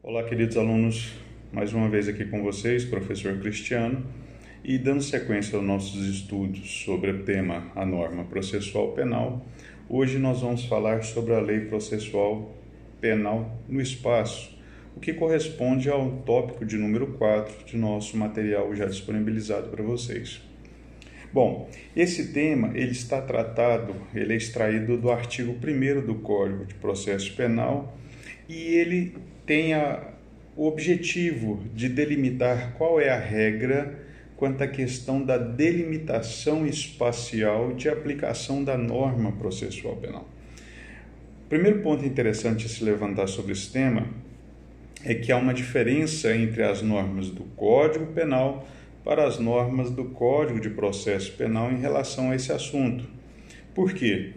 Olá, queridos alunos, mais uma vez aqui com vocês, professor Cristiano, e dando sequência aos nossos estudos sobre o tema, a norma processual penal, hoje nós vamos falar sobre a lei processual penal no espaço, o que corresponde ao tópico de número 4 de nosso material já disponibilizado para vocês. Bom, esse tema ele é extraído do artigo 1º do Código de Processo Penal e ele tem o objetivo de delimitar qual é a regra quanto à questão da delimitação espacial de aplicação da norma processual penal. O primeiro ponto interessante a se levantar sobre esse tema é que há uma diferença entre as normas do Código Penal para as normas do Código de Processo Penal em relação a esse assunto. Por quê?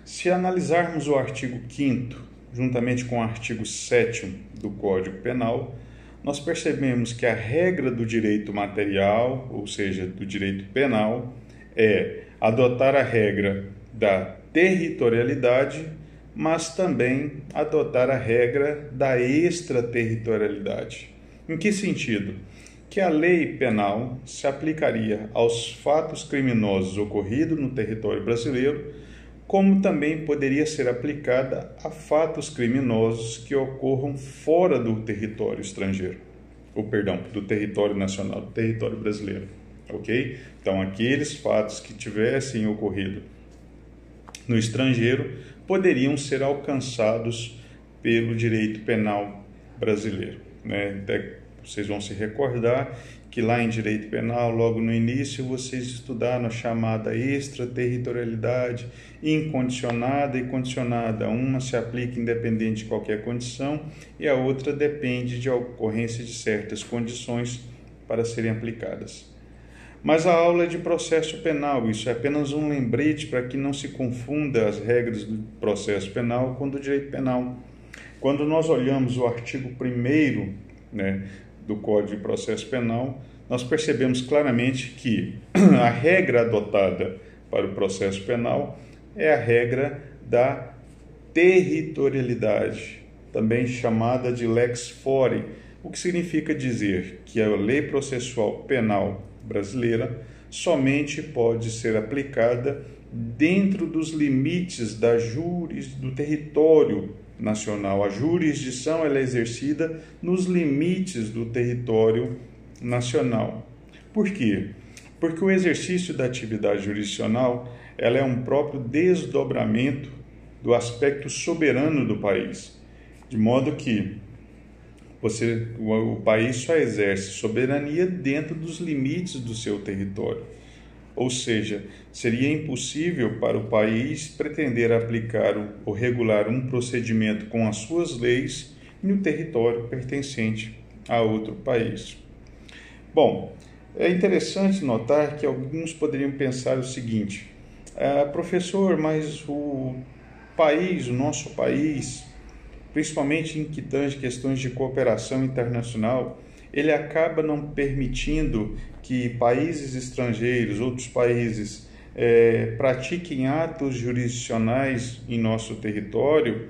Se analisarmos o artigo 5º, juntamente com o artigo 7º do Código Penal, nós percebemos que a regra do direito material, ou seja, do direito penal, é adotar a regra da territorialidade, mas também adotar a regra da extraterritorialidade. Em que sentido? Que a lei penal se aplicaria aos fatos criminosos ocorridos no território brasileiro, como também poderia ser aplicada a fatos criminosos que ocorram fora do território estrangeiro, do território nacional, do território brasileiro, ok? Então, aqueles fatos que tivessem ocorrido no estrangeiro poderiam ser alcançados pelo direito penal brasileiro, né? Vocês vão se recordar que lá em direito penal, logo no início, vocês estudaram a chamada extraterritorialidade incondicionada e condicionada. Uma se aplica independente de qualquer condição e a outra depende de ocorrência de certas condições para serem aplicadas. Mas a aula é de processo penal, isso é apenas um lembrete para que não se confunda as regras do processo penal com do direito penal. Quando nós olhamos o artigo 1º, do Código de Processo Penal, nós percebemos claramente que a regra adotada para o processo penal é a regra da territorialidade, também chamada de lex fori, o que significa dizer que a lei processual penal brasileira somente pode ser aplicada dentro dos limites do território nacional. A jurisdição ela é exercida nos limites do território nacional. Por quê? Porque o exercício da atividade jurisdicional ela é um próprio desdobramento do aspecto soberano do país, de modo que o país só exerce soberania dentro dos limites do seu território. Ou seja, seria impossível para o país pretender aplicar ou regular um procedimento com as suas leis no território pertencente a outro país. Bom, é interessante notar que alguns poderiam pensar o seguinte: professor, mas o nosso país, principalmente em que tange questões de cooperação internacional, ele acaba não permitindo que países estrangeiros, outros países, pratiquem atos jurisdicionais em nosso território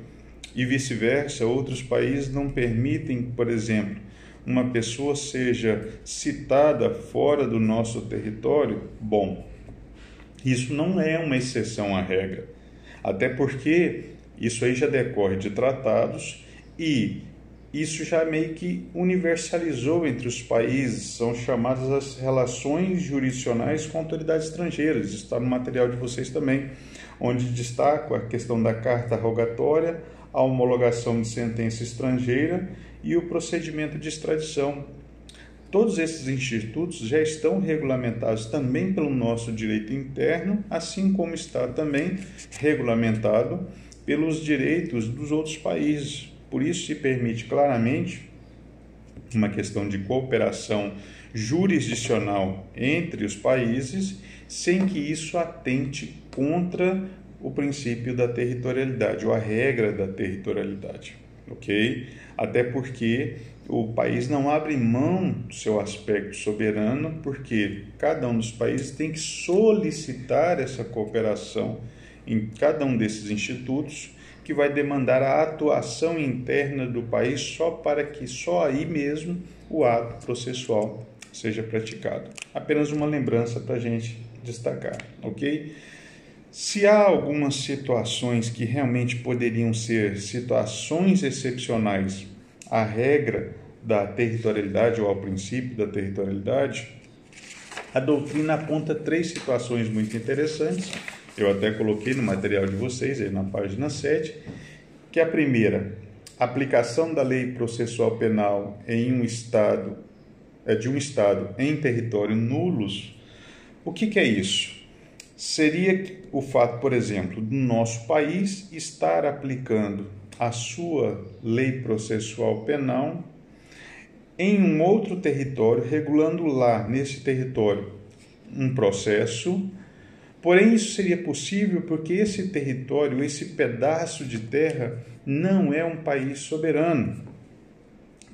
e vice-versa. Outros países não permitem, por exemplo, uma pessoa seja citada fora do nosso território. Bom, isso não é uma exceção à regra, até porque isso aí já decorre de tratados e isso já meio que universalizou entre os países, são chamadas as relações jurisdicionais com autoridades estrangeiras. Isso está no material de vocês também, onde destaco a questão da carta rogatória, a homologação de sentença estrangeira e o procedimento de extradição. Todos esses institutos já estão regulamentados também pelo nosso direito interno, assim como está também regulamentado pelos direitos dos outros países. Por isso se permite claramente uma questão de cooperação jurisdicional entre os países, sem que isso atente contra o princípio da territorialidade, ou a regra da territorialidade, ok? Até porque o país não abre mão do seu aspecto soberano, porque cada um dos países tem que solicitar essa cooperação em cada um desses institutos, que vai demandar a atuação interna do país só para que só aí mesmo o ato processual seja praticado. Apenas uma lembrança para a gente destacar, ok? Se há algumas situações que realmente poderiam ser situações excepcionais à regra da territorialidade ou ao princípio da territorialidade, a doutrina aponta 3 situações muito interessantes. Eu até coloquei no material de vocês, aí na página 7, que é a primeira, aplicação da lei processual penal em um estado, de um estado em território nulos. O que é isso? Seria o fato, por exemplo, do nosso país estar aplicando a sua lei processual penal em um outro território, regulando lá, nesse território, um processo. Porém, isso seria possível porque esse território, esse pedaço de terra, não é um país soberano.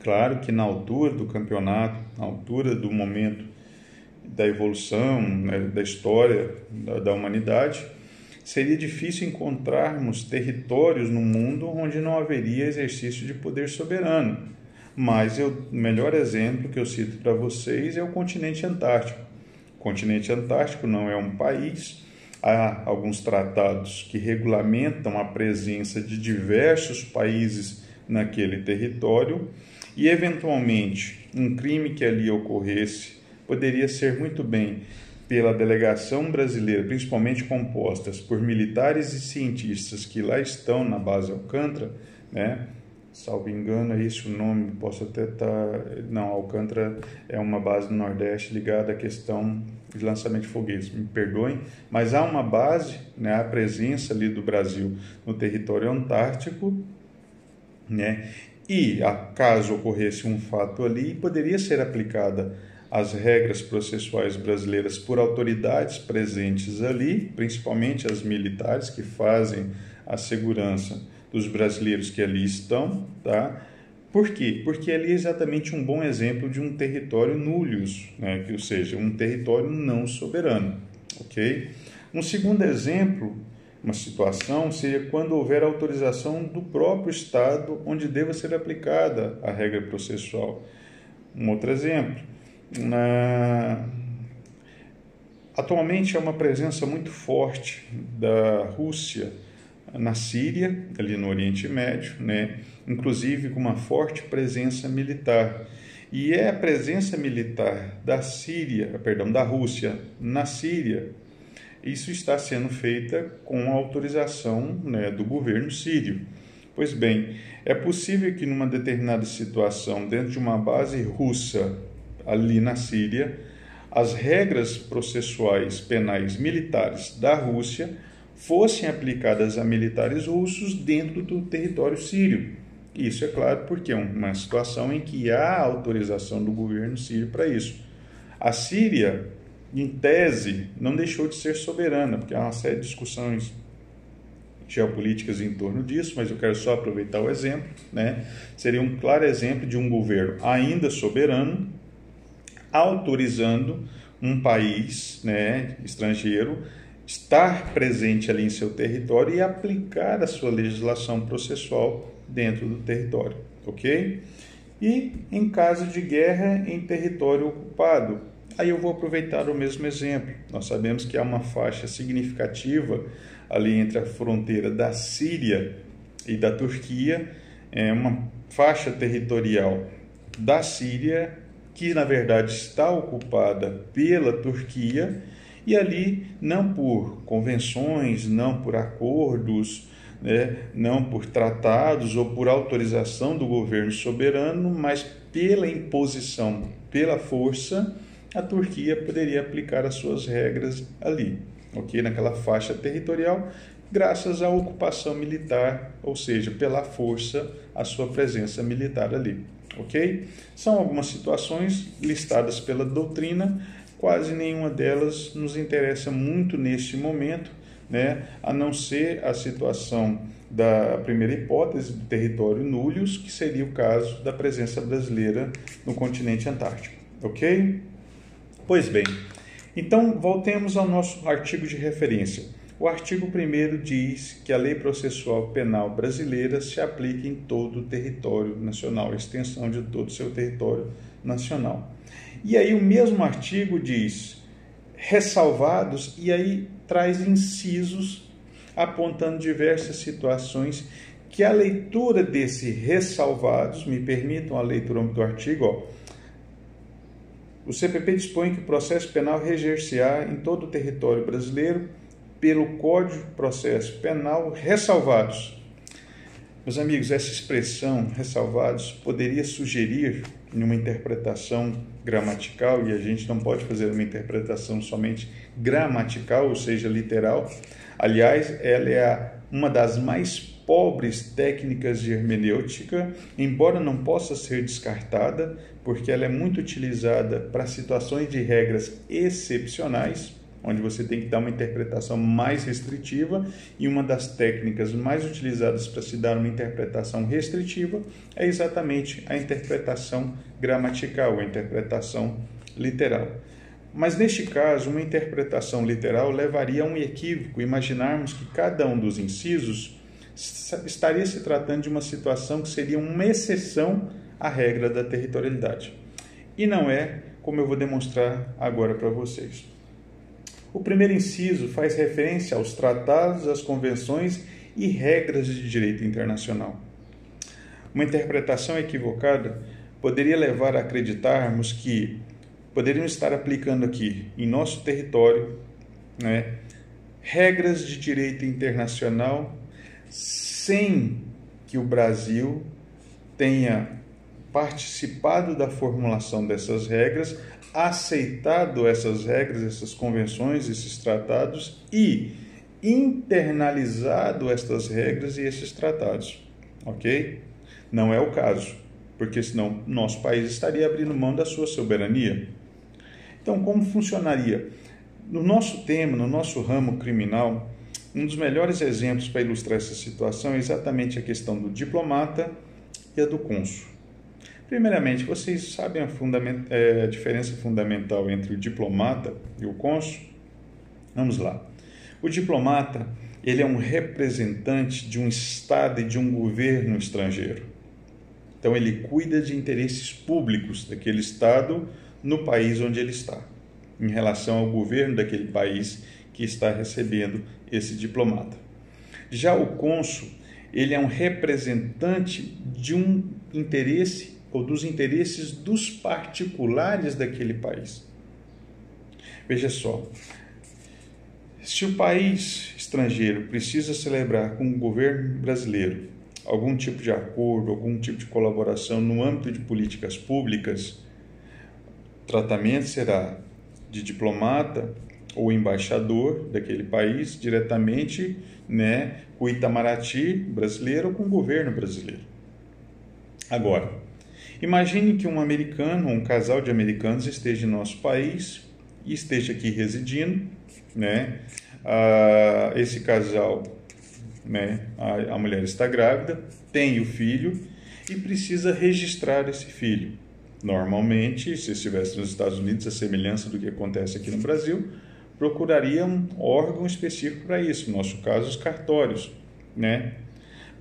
Claro que na altura do campeonato, na altura do momento da evolução, né, da história da humanidade, seria difícil encontrarmos territórios no mundo onde não haveria exercício de poder soberano. Mas o melhor exemplo que eu cito para vocês é o continente antártico. O continente antártico não é um país. Há alguns tratados que regulamentam a presença de diversos países naquele território e, eventualmente, um crime que ali ocorresse poderia ser muito bem pela delegação brasileira, principalmente compostas por militares e cientistas que lá estão na base Alcântara, né? Salvo engano, é esse o nome, posso até estar... Não, Alcântara é uma base do Nordeste ligada à questão de lançamento de foguetes, me perdoem, mas há uma base, né, a presença ali do Brasil no território antártico, né, e caso ocorresse um fato ali, poderia ser aplicada as regras processuais brasileiras por autoridades presentes ali, principalmente as militares que fazem a segurança dos brasileiros que ali estão, tá? Por quê? Porque ali é exatamente um bom exemplo de um território nullius, né? Ou seja, um território não soberano, ok? Um segundo exemplo, uma situação, seria quando houver autorização do próprio Estado onde deva ser aplicada a regra processual. Um outro exemplo, atualmente há uma presença muito forte da Rússia na Síria, ali no Oriente Médio, né? Inclusive com uma forte presença militar. E é a presença militar da Rússia na Síria, isso está sendo feita com a autorização, né, do governo sírio. Pois bem, é possível que numa determinada situação, dentro de uma base russa ali na Síria, as regras processuais penais militares da Rússia fossem aplicadas a militares russos dentro do território sírio. Isso é claro porque é uma situação em que há autorização do governo sírio para isso. A Síria, em tese, não deixou de ser soberana, porque há uma série de discussões geopolíticas em torno disso, mas eu quero só aproveitar o exemplo, né? Seria um claro exemplo de um governo ainda soberano, autorizando um país, né, estrangeiro, estar presente ali em seu território e aplicar a sua legislação processual dentro do território, ok? E em caso de guerra em território ocupado, aí eu vou aproveitar o mesmo exemplo. Nós sabemos que há uma faixa significativa ali entre a fronteira da Síria e da Turquia, uma faixa territorial da Síria que na verdade está ocupada pela Turquia, e ali não por convenções, não por acordos, né, não por tratados ou por autorização do governo soberano, mas pela imposição, pela força, a Turquia poderia aplicar as suas regras ali, ok? Naquela faixa territorial, graças à ocupação militar, ou seja, pela força, a sua presença militar ali, ok? São algumas situações listadas pela doutrina. Quase nenhuma delas nos interessa muito neste momento, né? A não ser a situação da primeira hipótese do território nullius, que seria o caso da presença brasileira no continente antártico, ok? Pois bem, então voltemos ao nosso artigo de referência. O artigo 1º diz que a lei processual penal brasileira se aplica em todo o território nacional, extensão de todo o seu território nacional. E aí o mesmo artigo diz, ressalvados, e aí traz incisos apontando diversas situações que a leitura desse ressalvados, me permitam a leitura do artigo, o CPP dispõe que o processo penal reger-se-á em todo o território brasileiro pelo Código de Processo Penal ressalvados. Meus amigos, essa expressão ressalvados poderia sugerir uma interpretação gramatical, e a gente não pode fazer uma interpretação somente gramatical, ou seja, literal. Aliás, ela é uma das mais pobres técnicas de hermenêutica, embora não possa ser descartada, porque ela é muito utilizada para situações de regras excepcionais, onde você tem que dar uma interpretação mais restritiva, e uma das técnicas mais utilizadas para se dar uma interpretação restritiva é exatamente a interpretação gramatical, a interpretação literal. Mas neste caso, uma interpretação literal levaria a um equívoco, imaginarmos que cada um dos incisos estaria se tratando de uma situação que seria uma exceção à regra da territorialidade. E não é, como eu vou demonstrar agora para vocês. O primeiro inciso faz referência aos tratados, às convenções e regras de direito internacional. Uma interpretação equivocada poderia levar a acreditarmos que poderíamos estar aplicando aqui, em nosso território, regras de direito internacional sem que o Brasil tenha participado da formulação dessas regras, aceitado essas regras, essas convenções, esses tratados e internalizado estas regras e esses tratados, ok? Não é o caso, porque senão nosso país estaria abrindo mão da sua soberania. Então, como funcionaria? No nosso tema, no nosso ramo criminal, um dos melhores exemplos para ilustrar essa situação é exatamente a questão do diplomata e a do cônsul. Primeiramente, vocês sabem a diferença fundamental entre o diplomata e o cônsul? Vamos lá. O diplomata, ele é um representante de um Estado e de um governo estrangeiro. Então, ele cuida de interesses públicos daquele Estado no país onde ele está, em relação ao governo daquele país que está recebendo esse diplomata. Já o cônsul, ele é um representante de um interesse ou dos interesses dos particulares daquele país. Veja só, se o país estrangeiro precisa celebrar com o governo brasileiro algum tipo de acordo, algum tipo de colaboração no âmbito de políticas públicas, o tratamento será de diplomata ou embaixador daquele país diretamente, com o Itamaraty brasileiro ou com o governo brasileiro. Agora, imagine que um americano, um casal de americanos esteja em nosso país e esteja aqui residindo, esse casal, a mulher está grávida, tem o filho e precisa registrar esse filho. Normalmente, se estivesse nos Estados Unidos, a semelhança do que acontece aqui no Brasil, procuraria um órgão específico para isso, no nosso caso, os cartórios,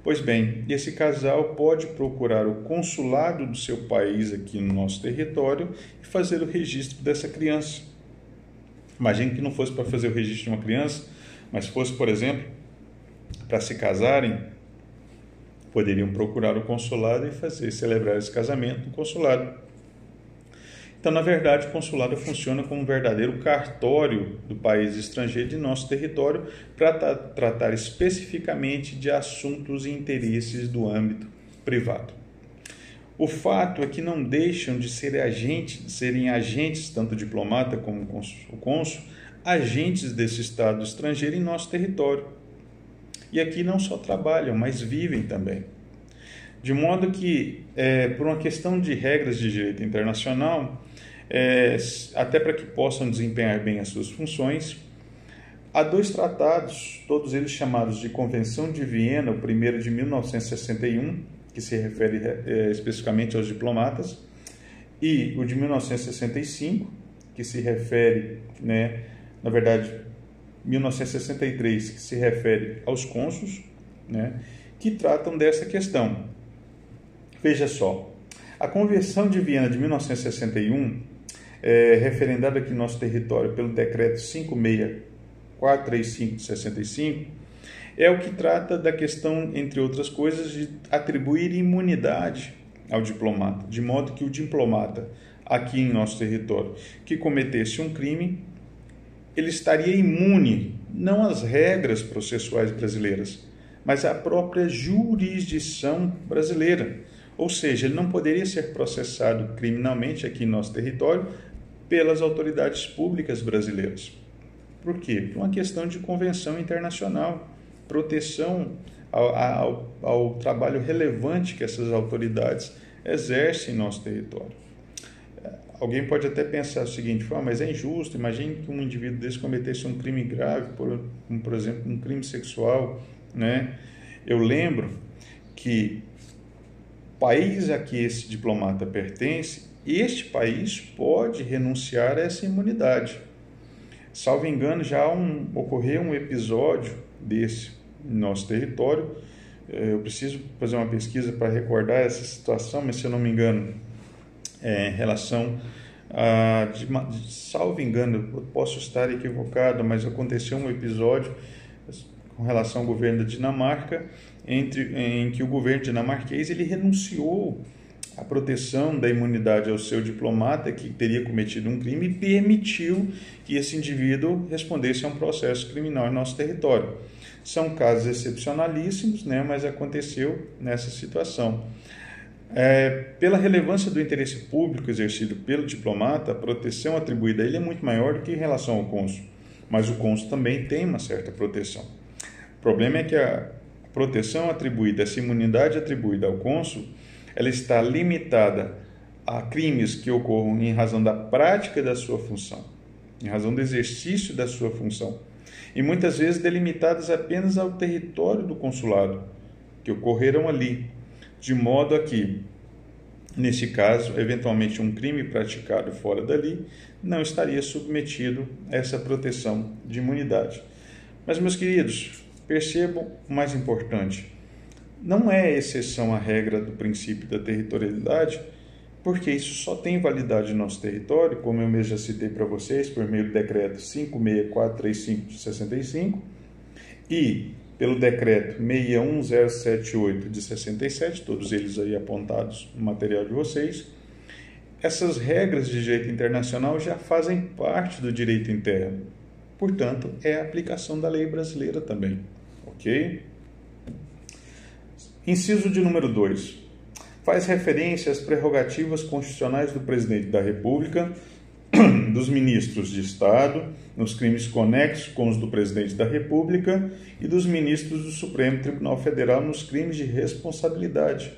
Pois bem, esse casal pode procurar o consulado do seu país aqui no nosso território e fazer o registro dessa criança. Imagine que não fosse para fazer o registro de uma criança, mas fosse, por exemplo, para se casarem, poderiam procurar o consulado e celebrar esse casamento no consulado. Então, na verdade, o consulado funciona como um verdadeiro cartório do país estrangeiro de nosso território para tratar especificamente de assuntos e interesses do âmbito privado. O fato é que não deixam de serem agentes, tanto o diplomata como o cônsul, agentes desse Estado estrangeiro em nosso território. E aqui não só trabalham, mas vivem também. De modo que, por uma questão de regras de direito internacional, até para que possam desempenhar bem as suas funções, há dois tratados, todos eles chamados de Convenção de Viena, o primeiro de 1961, que se refere especificamente aos diplomatas, e o de 1965, que se refere, na verdade, 1963, que se refere aos cônsuls, né, que tratam dessa questão. Veja só, a Convenção de Viena de 1961, referendada aqui no nosso território pelo Decreto 56435 de 65, é o que trata da questão, entre outras coisas, de atribuir imunidade ao diplomata, de modo que o diplomata, aqui em nosso território, que cometesse um crime, ele estaria imune, não às regras processuais brasileiras, mas à própria jurisdição brasileira. Ou seja, ele não poderia ser processado criminalmente aqui em nosso território pelas autoridades públicas brasileiras. Por quê? Por uma questão de convenção internacional, proteção ao trabalho relevante que essas autoridades exercem em nosso território. Alguém pode até pensar o seguinte, mas é injusto, imagine que um indivíduo desse cometesse um crime grave, por exemplo, um crime sexual, né? Eu lembro que o país a que esse diplomata pertence, este país pode renunciar a essa imunidade. Salvo engano, já ocorreu um episódio desse no nosso território. Eu preciso fazer uma pesquisa para recordar essa situação, mas se eu não me engano, em relação a, salvo engano, eu posso estar equivocado, mas aconteceu um episódio com relação ao governo da Dinamarca, em que o governo dinamarquês ele renunciou à proteção da imunidade ao seu diplomata que teria cometido um crime e permitiu que esse indivíduo respondesse a um processo criminal em nosso território. São casos excepcionalíssimos, né, mas aconteceu nessa situação. Pela relevância do interesse público exercido pelo diplomata, a proteção atribuída a ele é muito maior do que em relação ao cônsul, mas o cônsul também tem uma certa proteção. O problema é que a proteção atribuída, essa imunidade atribuída ao cônsul, ela está limitada a crimes que ocorram em razão da prática da sua função, em razão do exercício da sua função, e muitas vezes delimitadas apenas ao território do consulado, que ocorreram ali, de modo a que, nesse caso, eventualmente um crime praticado fora dali não estaria submetido a essa proteção de imunidade. Mas, meus queridos, percebam o mais importante. Não é exceção à regra do princípio da territorialidade, porque isso só tem validade no nosso território, como eu mesmo já citei para vocês, por meio do decreto 56435 de 65 e pelo decreto 61078 de 67, todos eles aí apontados no material de vocês. Essas regras de direito internacional já fazem parte do direito interno, portanto, é a aplicação da lei brasileira também, ok? Inciso de número 2. Faz referência às prerrogativas constitucionais do Presidente da República, dos ministros de Estado, nos crimes conexos com os do Presidente da República e dos ministros do Supremo Tribunal Federal nos crimes de responsabilidade.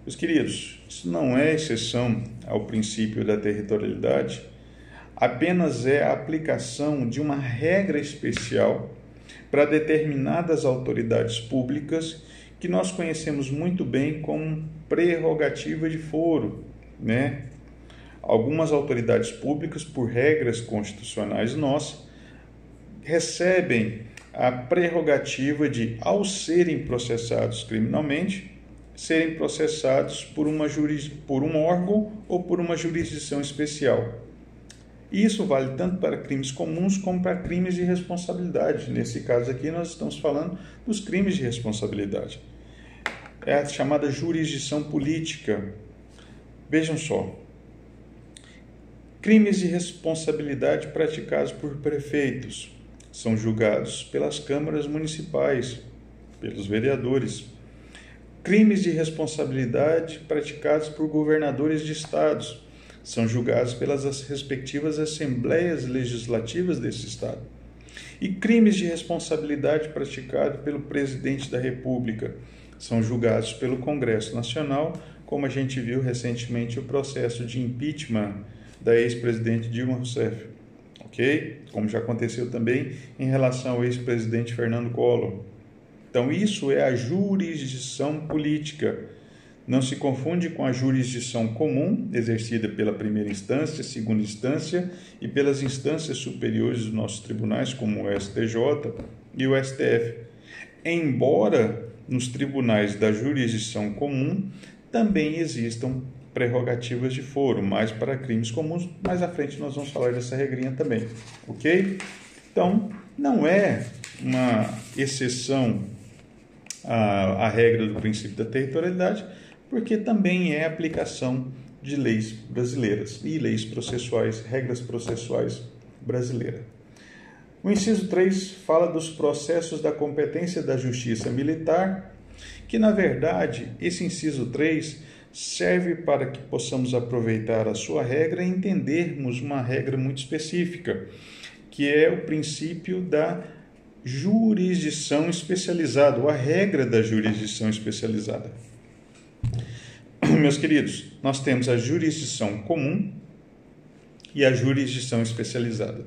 Meus queridos, isso não é exceção ao princípio da territorialidade, apenas é a aplicação de uma regra especial para determinadas autoridades públicas que nós conhecemos muito bem como prerrogativa de foro, né? Algumas autoridades públicas, por regras constitucionais nossas, recebem a prerrogativa de, ao serem processados criminalmente, serem processados por um órgão ou por uma jurisdição especial. E isso vale tanto para crimes comuns como para crimes de responsabilidade. Nesse caso aqui, nós estamos falando dos crimes de responsabilidade. É a chamada jurisdição política. Vejam só. Crimes de responsabilidade praticados por prefeitos são julgados pelas câmaras municipais, pelos vereadores. Crimes de responsabilidade praticados por governadores de estados são julgados pelas respectivas assembleias legislativas desse estado. E crimes de responsabilidade praticados pelo presidente da República são julgados pelo Congresso Nacional, como a gente viu recentemente o processo de impeachment da ex-presidente Dilma Rousseff, ok? Como já aconteceu também em relação ao ex-presidente Fernando Collor. Então, isso é a jurisdição política. Não se confunde com a jurisdição comum exercida pela primeira instância, segunda instância e pelas instâncias superiores dos nossos tribunais, como o STJ e o STF. Embora nos tribunais da jurisdição comum também existam prerrogativas de foro, mais para crimes comuns. Mais à frente nós vamos falar dessa regrinha também, ok? Então, não é uma exceção à regra do princípio da territorialidade, porque também é aplicação de leis brasileiras e leis processuais, regras processuais brasileiras. O inciso 3 fala dos processos da competência da justiça militar, que na verdade esse inciso 3 serve para que possamos aproveitar a sua regra e entendermos uma regra muito específica, que é o princípio da jurisdição especializada, ou a regra da jurisdição especializada. Meus queridos, nós temos a jurisdição comum e a jurisdição especializada.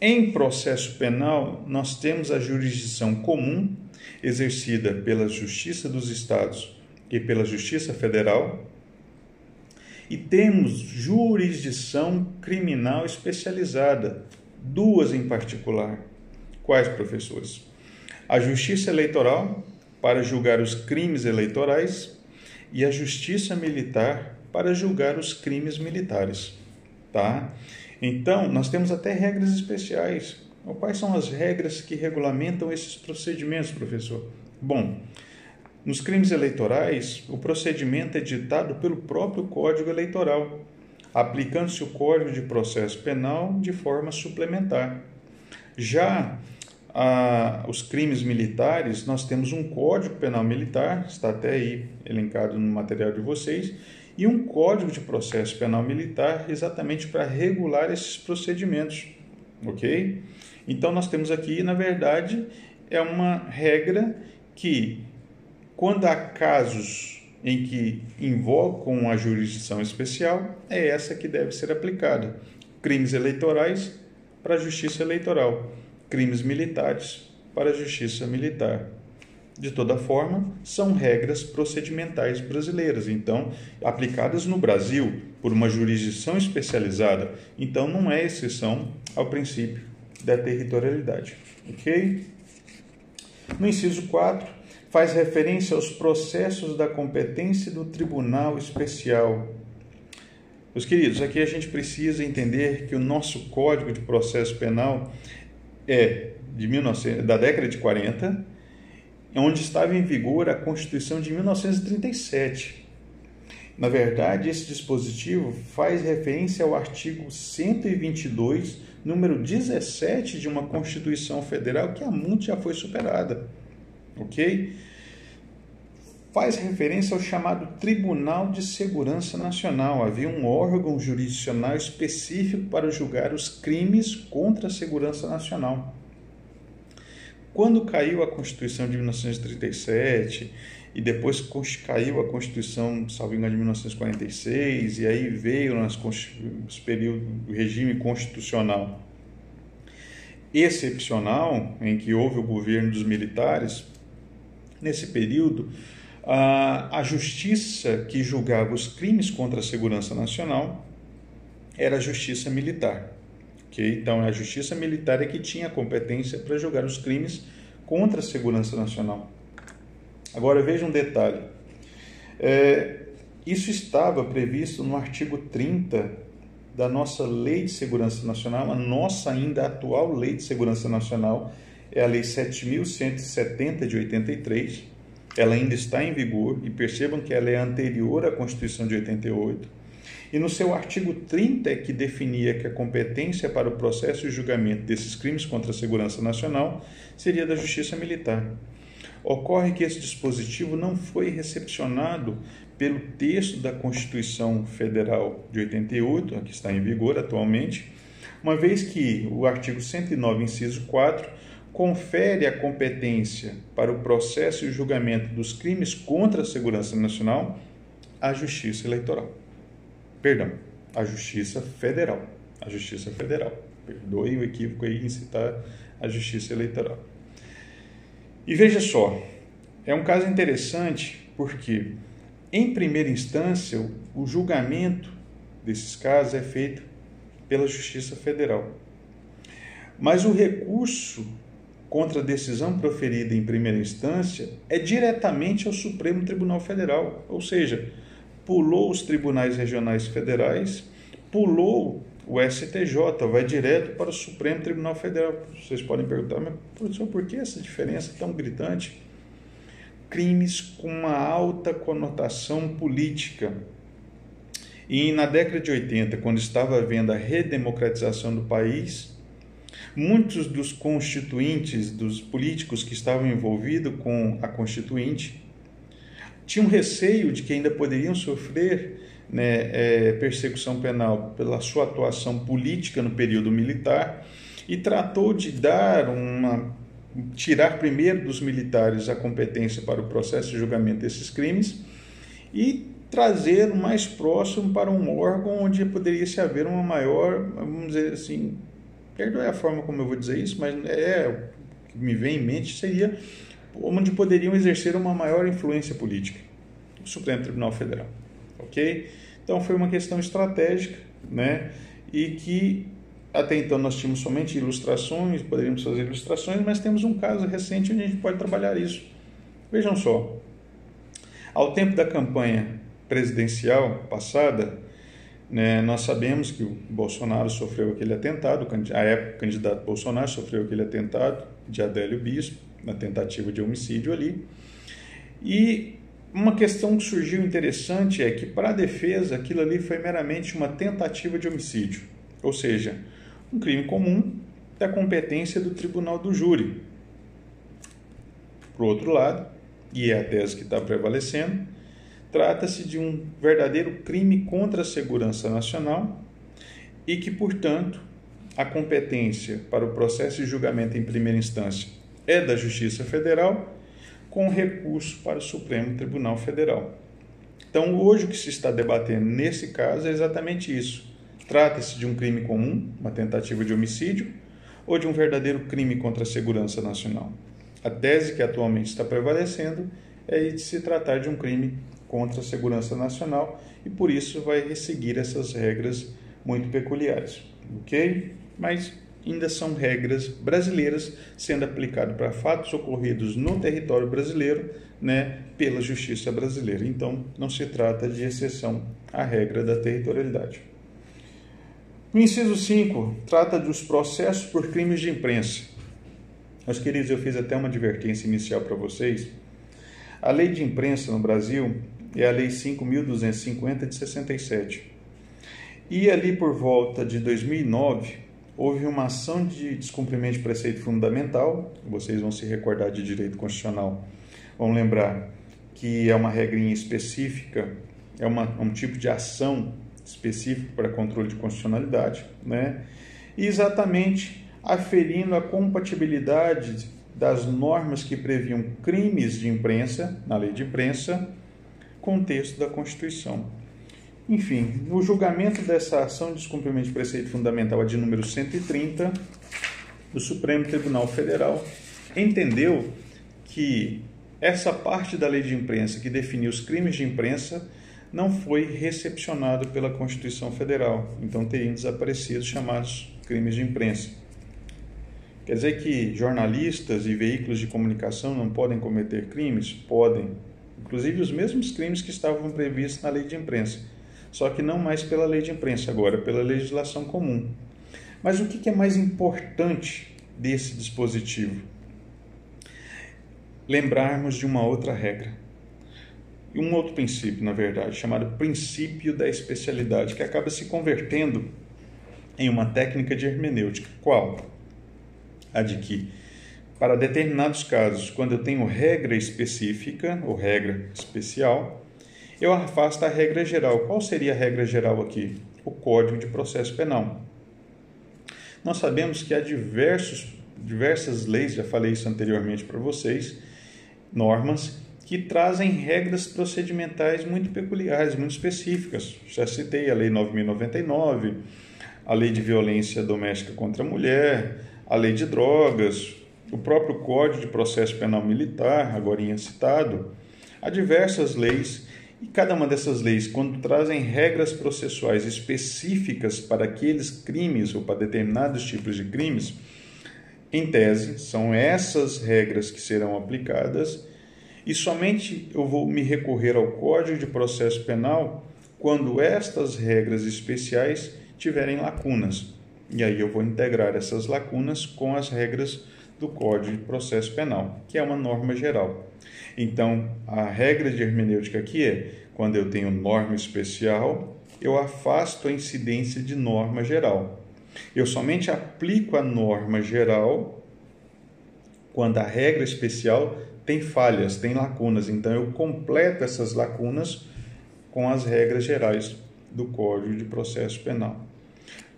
Em processo penal, nós temos a jurisdição comum, exercida pela Justiça dos Estados e pela Justiça Federal, e temos jurisdição criminal especializada, duas em particular. Quais, professores? A Justiça Eleitoral, para julgar os crimes eleitorais, e a Justiça Militar, para julgar os crimes militares. Tá? Então, nós temos até regras especiais. Quais são as regras que regulamentam esses procedimentos, professor? Bom, nos crimes eleitorais, o procedimento é ditado pelo próprio Código Eleitoral, aplicando-se o Código de Processo Penal de forma suplementar. Já os crimes militares, nós temos um Código Penal Militar, está até aí elencado no material de vocês, e um Código de Processo Penal Militar exatamente para regular esses procedimentos, ok? Então, nós temos aqui, na verdade, é uma regra que, quando há casos em que invocam a jurisdição especial, é essa que deve ser aplicada. Crimes eleitorais para a Justiça Eleitoral, crimes militares para a Justiça Militar. De toda forma, são regras procedimentais brasileiras, então, aplicadas no Brasil por uma jurisdição especializada, então não é exceção ao princípio da territorialidade, ok? No inciso 4, faz referência aos processos da competência do Tribunal Especial. Meus queridos, aqui a gente precisa entender que o nosso Código de Processo Penal é da década de 40, onde estava em vigor a Constituição de 1937. Na verdade, esse dispositivo faz referência ao artigo 122, número 17 de uma Constituição Federal, que há muito já foi superada, ok? Faz referência ao chamado Tribunal de Segurança Nacional. Havia um órgão jurisdicional específico para julgar os crimes contra a segurança nacional. Quando caiu a Constituição de 1937 e depois caiu a Constituição, salvo engano, de 1946, e aí veio o período do regime constitucional excepcional, em que houve o governo dos militares, nesse período, a justiça que julgava os crimes contra a segurança nacional era a Justiça Militar. Okay? Então, a Justiça Militar é que tinha a competência para julgar os crimes contra a segurança nacional. Agora, veja um detalhe. Isso estava previsto no artigo 30 da nossa Lei de Segurança Nacional, a nossa ainda atual Lei de Segurança Nacional, é a Lei 7.170 de 83, ela ainda está em vigor, e percebam que ela é anterior à Constituição de 88, e no seu artigo 30 é que definia que a competência para o processo e julgamento desses crimes contra a segurança nacional seria da Justiça Militar. Ocorre que esse dispositivo não foi recepcionado pelo texto da Constituição Federal de 88, que está em vigor atualmente, uma vez que o artigo 109, inciso 4, confere a competência para o processo e julgamento dos crimes contra a segurança nacional à Justiça Eleitoral. Perdão, à Justiça Federal. A Justiça Federal. Perdoe o equívoco aí em citar a Justiça Eleitoral. E veja só, é um caso interessante porque, em primeira instância, o julgamento desses casos é feito pela Justiça Federal. Mas o recurso contra a decisão proferida em primeira instância é diretamente ao Supremo Tribunal Federal, ou seja, pulou os tribunais regionais federais, pulou o STJ, vai direto para o Supremo Tribunal Federal. Vocês podem perguntar, mas professor, por que essa diferença tão gritante? Crimes com uma alta conotação política. E na década de 80, quando estava havendo a redemocratização do país, muitos dos constituintes, dos políticos que estavam envolvidos com a Constituinte, tinham receio de que ainda poderiam sofrer persecução penal pela sua atuação política no período militar e tratou de tirar primeiro dos militares a competência para o processo de julgamento desses crimes e trazer o mais próximo para um órgão onde poderia se haver uma maior, vamos dizer assim, perdoe a forma como eu vou dizer isso, mas o que me vem em mente seria onde poderiam exercer uma maior influência política, o Supremo Tribunal Federal, ok? Então foi uma questão estratégica, e que até então nós tínhamos somente ilustrações, poderíamos fazer ilustrações, mas temos um caso recente onde a gente pode trabalhar isso. Vejam só, ao tempo da campanha presidencial passada, nós sabemos que o Bolsonaro sofreu aquele atentado, a época o candidato Bolsonaro sofreu aquele atentado de Adélio Bispo, na tentativa de homicídio ali, e uma questão que surgiu interessante é que para a defesa aquilo ali foi meramente uma tentativa de homicídio, ou seja, um crime comum da competência do tribunal do júri. Por outro lado, e é a tese que está prevalecendo, trata-se de um verdadeiro crime contra a segurança nacional e que, portanto, a competência para o processo de julgamento em primeira instância é da Justiça Federal, com recurso para o Supremo Tribunal Federal. Então, hoje o que se está debatendo nesse caso é exatamente isso. Trata-se de um crime comum, uma tentativa de homicídio, ou de um verdadeiro crime contra a segurança nacional. A tese que atualmente está prevalecendo é de se tratar de um crime contra a segurança nacional e por isso vai seguir essas regras muito peculiares, ok? Mas ainda são regras brasileiras sendo aplicadas para fatos ocorridos no território brasileiro, pela justiça brasileira. Então, não se trata de exceção à regra da territorialidade. O inciso 5 trata dos processos por crimes de imprensa. Meus queridos, eu fiz até uma advertência inicial para vocês. A lei de imprensa no Brasil é a Lei 5.250 de 67. E ali por volta de 2009, houve uma ação de descumprimento de preceito fundamental. Vocês vão se recordar de direito constitucional. Vão lembrar que é uma regrinha específica, é um tipo de ação específico para controle de constitucionalidade, e exatamente aferindo a compatibilidade das normas que previam crimes de imprensa, na lei de imprensa, com o texto da Constituição. Enfim, no julgamento dessa ação de descumprimento de preceito fundamental, a de número 130, o Supremo Tribunal Federal entendeu que essa parte da lei de imprensa que definiu os crimes de imprensa não foi recepcionado pela Constituição Federal, então teriam desaparecido os chamados crimes de imprensa. Quer dizer que jornalistas e veículos de comunicação não podem cometer crimes? Podem, inclusive os mesmos crimes que estavam previstos na lei de imprensa, só que não mais pela lei de imprensa agora, pela legislação comum. Mas o que é mais importante desse dispositivo? Lembrarmos de uma outra regra. E um outro princípio, na verdade, chamado princípio da especialidade, que acaba se convertendo em uma técnica de hermenêutica. Qual? A de que, para determinados casos, quando eu tenho regra específica ou regra especial, eu afasto a regra geral. Qual seria a regra geral aqui? O Código de Processo Penal. Nós sabemos que há diversas leis, já falei isso anteriormente para vocês, normas que trazem regras procedimentais muito peculiares, muito específicas. Já citei a Lei 9.099, a Lei de Violência Doméstica contra a Mulher, a Lei de Drogas, o próprio Código de Processo Penal Militar, agora citado. Há diversas leis E cada uma dessas leis, quando trazem regras processuais específicas para aqueles crimes ou para determinados tipos de crimes, em tese, são essas regras que serão aplicadas e somente eu vou me recorrer ao Código de Processo Penal quando estas regras especiais tiverem lacunas. E aí eu vou integrar essas lacunas com as regras do Código de Processo Penal, que é uma norma geral. Então, a regra de hermenêutica aqui é, quando eu tenho norma especial, eu afasto a incidência de norma geral. Eu somente aplico a norma geral quando a regra especial tem falhas, tem lacunas. Então, eu completo essas lacunas com as regras gerais do Código de Processo Penal.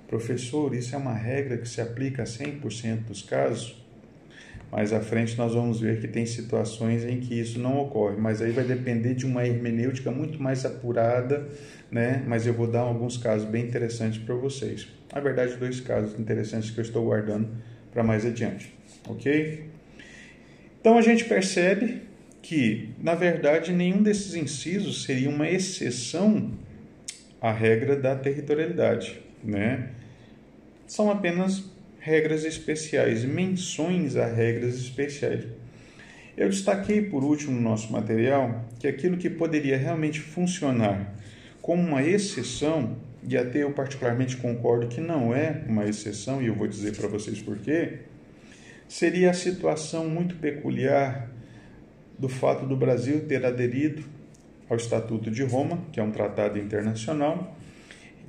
Professor, isso é uma regra que se aplica a 100% dos casos? Mais à frente nós vamos ver que tem situações em que isso não ocorre, mas aí vai depender de uma hermenêutica muito mais apurada, né? Mas eu vou dar alguns casos bem interessantes para vocês. Na verdade, 2 casos interessantes que eu estou guardando para mais adiante, ok? Então a gente percebe que, na verdade, nenhum desses incisos seria uma exceção à regra da territorialidade, né? São apenas regras especiais, menções a regras especiais. Eu destaquei por último no nosso material que aquilo que poderia realmente funcionar como uma exceção, e até eu particularmente concordo que não é uma exceção, e eu vou dizer para vocês por quê, seria a situação muito peculiar do fato do Brasil ter aderido ao Estatuto de Roma, que é um tratado internacional,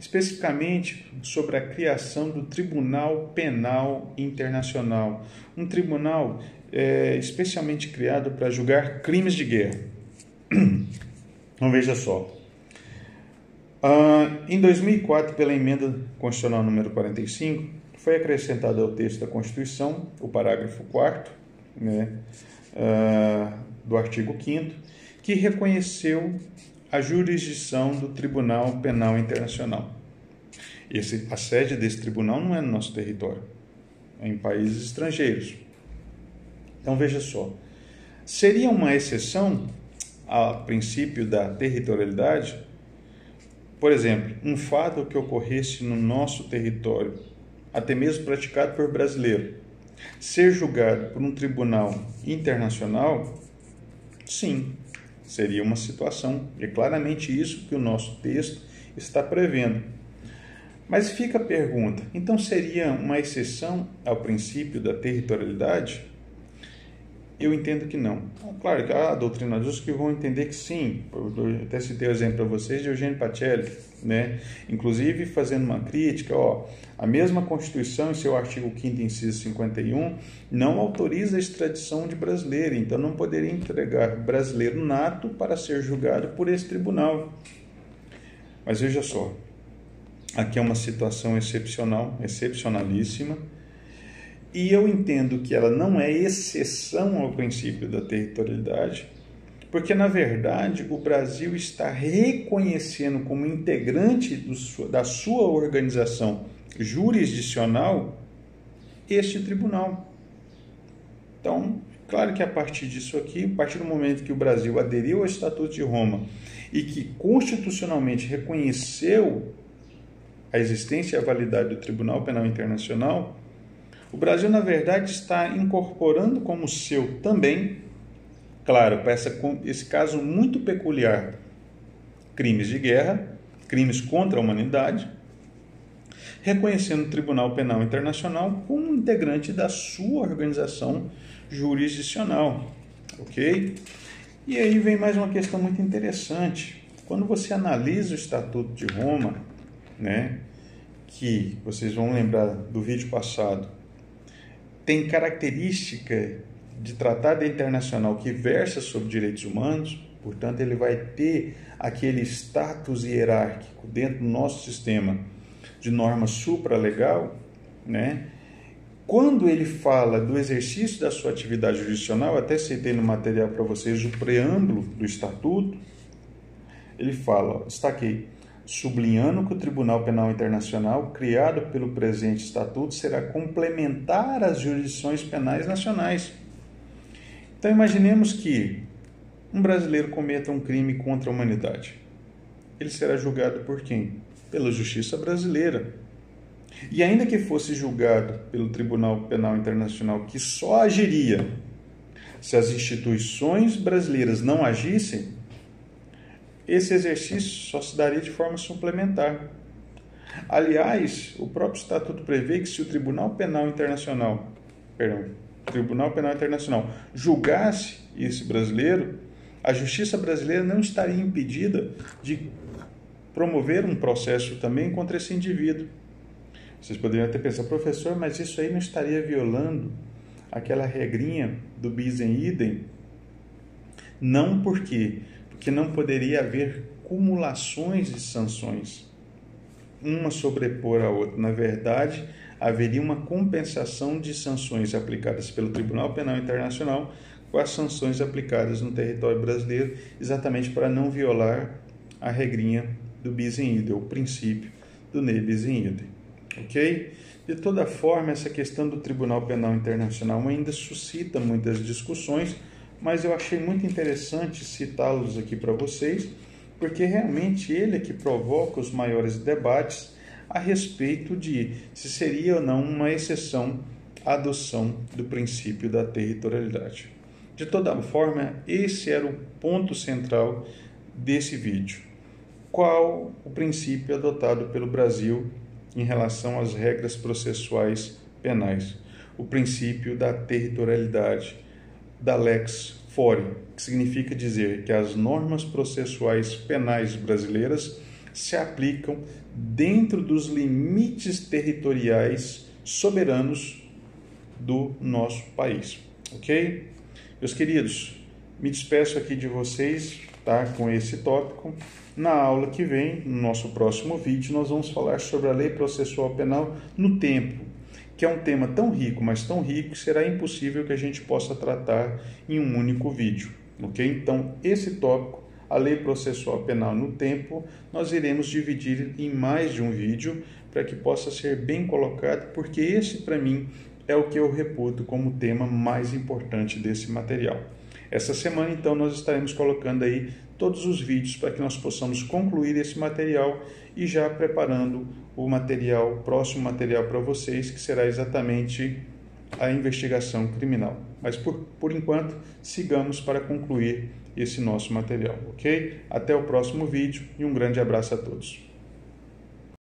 especificamente sobre a criação do Tribunal Penal Internacional, um tribunal especialmente criado para julgar crimes de guerra. Então veja só, em 2004, pela emenda constitucional número 45, foi acrescentado ao texto da Constituição o parágrafo 4º, né, do artigo 5º, que reconheceu a jurisdição do Tribunal Penal Internacional. A sede desse tribunal não é no nosso território, é em países estrangeiros. Então veja só, seria uma exceção ao princípio da territorialidade, por exemplo, um fato que ocorresse no nosso território, até mesmo praticado por brasileiro, ser julgado por um tribunal internacional? Sim, seria uma situação, é claramente isso que o nosso texto está prevendo. Mas fica a pergunta, então seria uma exceção ao princípio da territorialidade? Eu entendo que não. Claro que há doutrinadores que vão entender que sim. Eu até citei o exemplo para vocês de Eugênio Pacelli, né? Inclusive fazendo uma crítica, a mesma Constituição, em seu artigo 5º, inciso 51, não autoriza a extradição de brasileiro, então não poderia entregar brasileiro nato para ser julgado por esse tribunal. Mas veja só, aqui é uma situação excepcional, excepcionalíssima, e eu entendo que ela não é exceção ao princípio da territorialidade, porque, na verdade, o Brasil está reconhecendo como integrante da sua organização jurisdicional este tribunal. Então, claro que a partir disso aqui, a partir do momento que o Brasil aderiu ao Estatuto de Roma e que constitucionalmente reconheceu a existência e a validade do Tribunal Penal Internacional, o Brasil, na verdade, está incorporando como seu também, claro, para esse caso muito peculiar, crimes de guerra, crimes contra a humanidade, reconhecendo o Tribunal Penal Internacional como integrante da sua organização jurisdicional, ok? E aí vem mais uma questão muito interessante. Quando você analisa o Estatuto de Roma, né, que vocês vão lembrar do vídeo passado, tem característica de tratado internacional que versa sobre direitos humanos, portanto ele vai ter aquele status hierárquico dentro do nosso sistema de norma supralegal, né? Quando ele fala do exercício da sua atividade jurisdicional, até citei no material para vocês o preâmbulo do Estatuto, ele fala, destaquei, sublinhando que o Tribunal Penal Internacional, criado pelo presente Estatuto, será complementar às jurisdições penais nacionais. Então, imaginemos que um brasileiro cometa um crime contra a humanidade, ele será julgado por quem? Pela justiça brasileira. E ainda que fosse julgado pelo Tribunal Penal Internacional, que só agiria se as instituições brasileiras não agissem, esse exercício só se daria de forma suplementar. Aliás, o próprio Estatuto prevê que se o Tribunal Penal Internacional julgasse esse brasileiro, a justiça brasileira não estaria impedida de promover um processo também contra esse indivíduo. Vocês poderiam até pensar, professor, mas isso aí não estaria violando aquela regrinha do bis in idem? Não, por quê? Porque não poderia haver cumulações de sanções, uma sobrepor a outra. Na verdade, haveria uma compensação de sanções aplicadas pelo Tribunal Penal Internacional com as sanções aplicadas no território brasileiro, exatamente para não violar a regrinha do bis in idem, o princípio do ne bis in idem. Ok? De toda forma, essa questão do Tribunal Penal Internacional ainda suscita muitas discussões, mas eu achei muito interessante citá-los aqui para vocês, porque realmente ele é que provoca os maiores debates a respeito de se seria ou não uma exceção à adoção do princípio da territorialidade. De toda forma, esse era o ponto central desse vídeo. Qual o princípio adotado pelo Brasil em relação às regras processuais penais? O princípio da territorialidade, da lex fori, que significa dizer que as normas processuais penais brasileiras se aplicam dentro dos limites territoriais soberanos do nosso país. Ok? Meus queridos, me despeço aqui de vocês, tá, com esse tópico. Na aula que vem, no nosso próximo vídeo, nós vamos falar sobre a lei processual penal no tempo, que é um tema tão rico, mas tão rico, que será impossível que a gente possa tratar em um único vídeo. Ok? Então, esse tópico, a lei processual penal no tempo, nós iremos dividir em mais de um vídeo para que possa ser bem colocado, porque esse, para mim, é o que eu reputo como o tema mais importante desse material. Essa semana, então, nós estaremos colocando aí todos os vídeos para que nós possamos concluir esse material e já preparando o próximo material para vocês, que será exatamente a investigação criminal. Mas, por enquanto, sigamos para concluir esse nosso material, ok? Até o próximo vídeo e um grande abraço a todos.